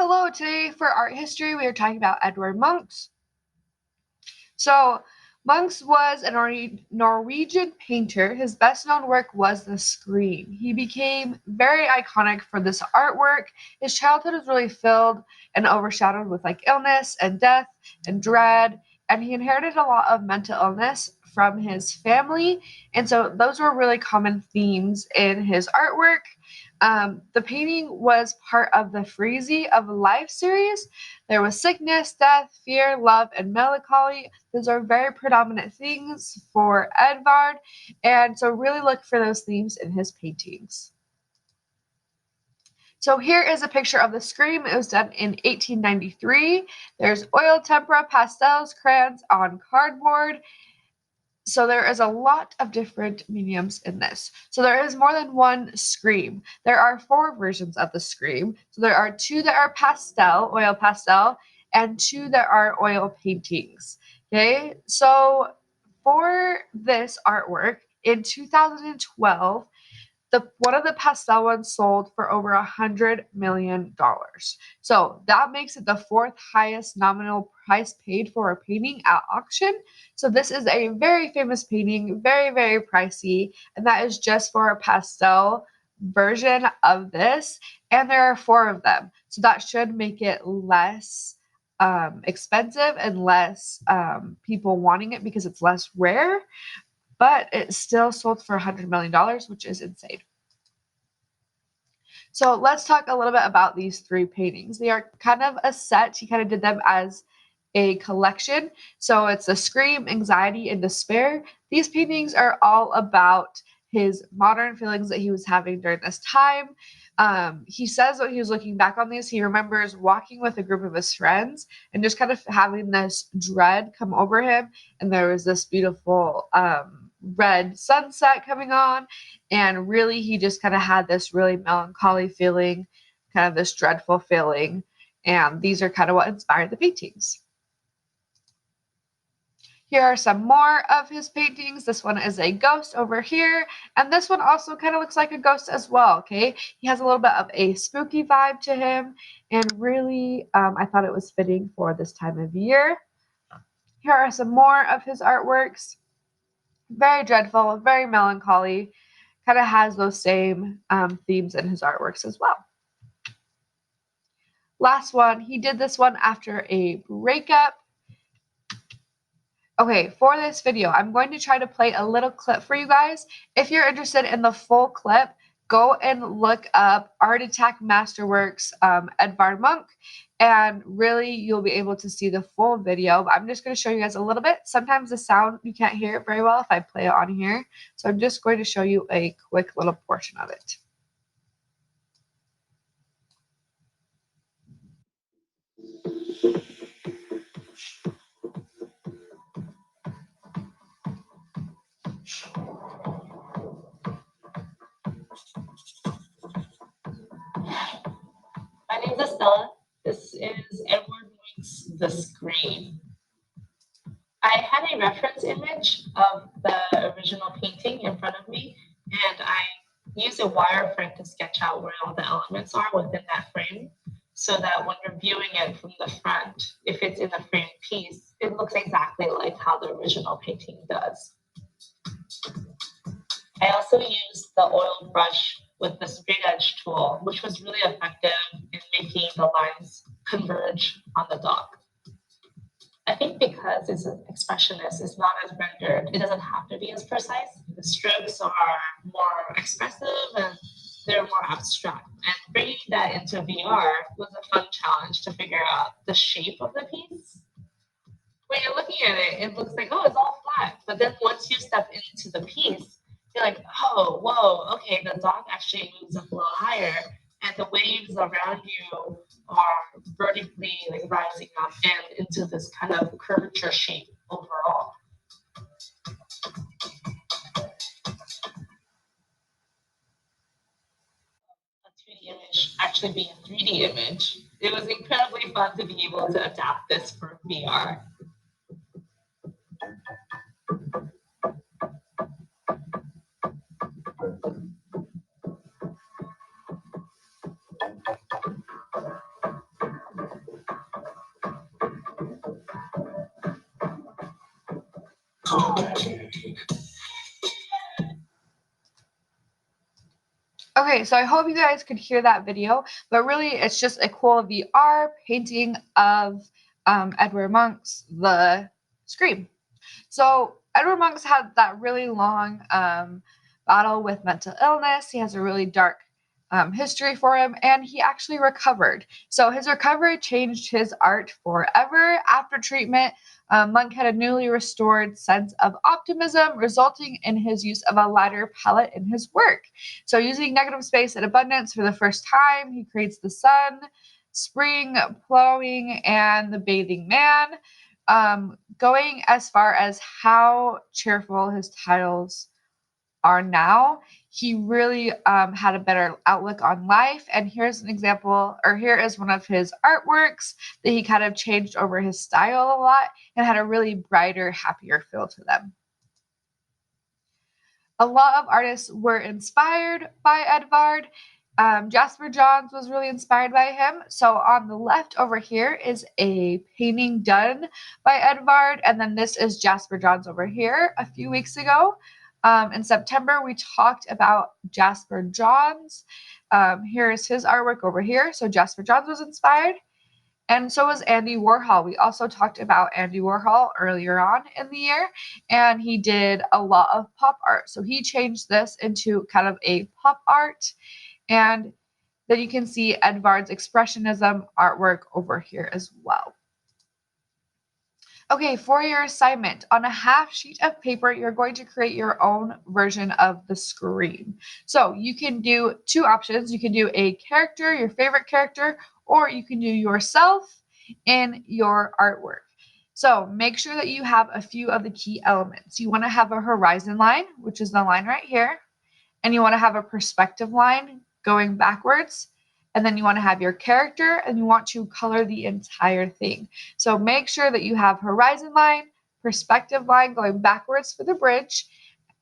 Hello, today for art history we are talking about Edvard Munch. So, Munch was a Norwegian painter. His best known work was The Scream. He became very iconic for this artwork. His childhood was really filled and overshadowed with illness and death and dread, and he inherited a lot of mental illness from his family, and so those were really common themes in his artwork. The painting was part of the Freezy of Life series. There was sickness, death, fear, love, and melancholy. Those are very predominant things for Edvard, and so really look for those themes in his paintings. So here is a picture of The Scream. It was done in 1893. There's oil tempera, pastels, crayons on cardboard. So there is a lot of different mediums in this. So there is more than one Scream. There are 4 versions of the Scream. So there are 2 that are pastel, oil pastel, and 2 that are oil paintings. Okay, so for this artwork in 2012, one of the pastel ones sold for over $100 million. So that makes it the 4th highest nominal price paid for a painting at auction. So this is a very famous painting, very, very pricey, and that is just for a pastel version of this. And there are 4 of them. So that should make it less expensive and less people wanting it because it's less rare, but it still sold for $100 million, which is insane. So let's talk a little bit about these 3 paintings. They are kind of a set. He kind of did them as a collection. So it's The Scream, Anxiety, and Despair. These paintings are all about his modern feelings that he was having during this time. He says when he was looking back on these, he remembers walking with a group of his friends and just kind of having this dread come over him. And there was this beautiful red sunset coming on, and really he just kind of had this really melancholy feeling, kind of this dreadful feeling, and these are kind of what inspired the paintings. Here are some more of his paintings. This one is a ghost over here, and this one also kind of looks like a ghost as well. Okay, he has a little bit of a spooky vibe to him, and really I thought it was fitting for this time of year. Here are some more of his artworks. Very dreadful, very melancholy, kind of has those same themes in his artworks as well. Last one, he did this one after a breakup. Okay, for this video, I'm going to try to play a little clip for you guys. If you're interested in the full clip, go and look up Art Attack Masterworks Edvard Munch, and really you'll be able to see the full video. But I'm just going to show you guys a little bit. Sometimes the sound, you can't hear it very well if I play it on here. So I'm just going to show you a quick little portion of it. My name is Estella. This is Edvard Munch's The Scream. I had a reference image of the original painting in front of me, and I used a wireframe to sketch out where all the elements are within that frame, so that when you're viewing it from the front, if it's in the frame piece, it looks exactly like how the original painting does. I also used the oil brush with the straight edge tool, which was really effective in making the lines converge on the dog. I think because it's an expressionist, it's not as rendered, it doesn't have to be as precise. The strokes are more expressive and they're more abstract. And bringing that into VR was a fun challenge to figure out the shape of the piece. When you're looking at it, it looks like, oh, it's all flat. But then once you step into the piece, you're like, oh, whoa, okay, the dog actually moves up a little higher, and the waves around you are vertically rising up and into this kind of curvature shape overall. A 2D image actually being a 3D image. It was incredibly fun to be able to adapt this for VR. Okay, so I hope you guys could hear that video, but really it's just a cool VR painting of Edvard Munch's The Scream. So Edvard Munch had that really long battle with mental illness. He has a really dark history for him, and he actually recovered. So his recovery changed his art forever. After treatment, Munch had a newly restored sense of optimism, resulting in his use of a lighter palette in his work. So using negative space and abundance for the first time, he creates the sun, spring, plowing, and the bathing man. Going as far as how cheerful his titles are now, he really had a better outlook on life. And here's an example, or here is one of his artworks that he kind of changed over his style a lot and had a really brighter, happier feel to them. A lot of artists were inspired by Edvard. Jasper Johns was really inspired by him. So on the left over here is a painting done by Edvard, and then this is Jasper Johns over here a few weeks ago. In September, we talked about Jasper Johns. Here is his artwork over here. So Jasper Johns was inspired. And so was Andy Warhol. We also talked about Andy Warhol earlier on in the year, and he did a lot of pop art. So he changed this into kind of a pop art. And then you can see Edvard's Expressionism artwork over here as well. Okay, for your assignment, on a half sheet of paper, you're going to create your own version of the Scream. So you can do two options. You can do a character, your favorite character, or you can do yourself in your artwork. So make sure that you have a few of the key elements. You want to have a horizon line, which is the line right here, and you want to have a perspective line going backwards. And then you want to have your character, and you want to color the entire thing. So make sure that you have horizon line, perspective line going backwards for the bridge,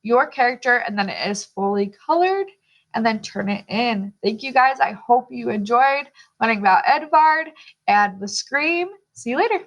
your character, and then it is fully colored, and then turn it in. Thank you guys. I hope you enjoyed learning about Edvard and the Scream. See you later.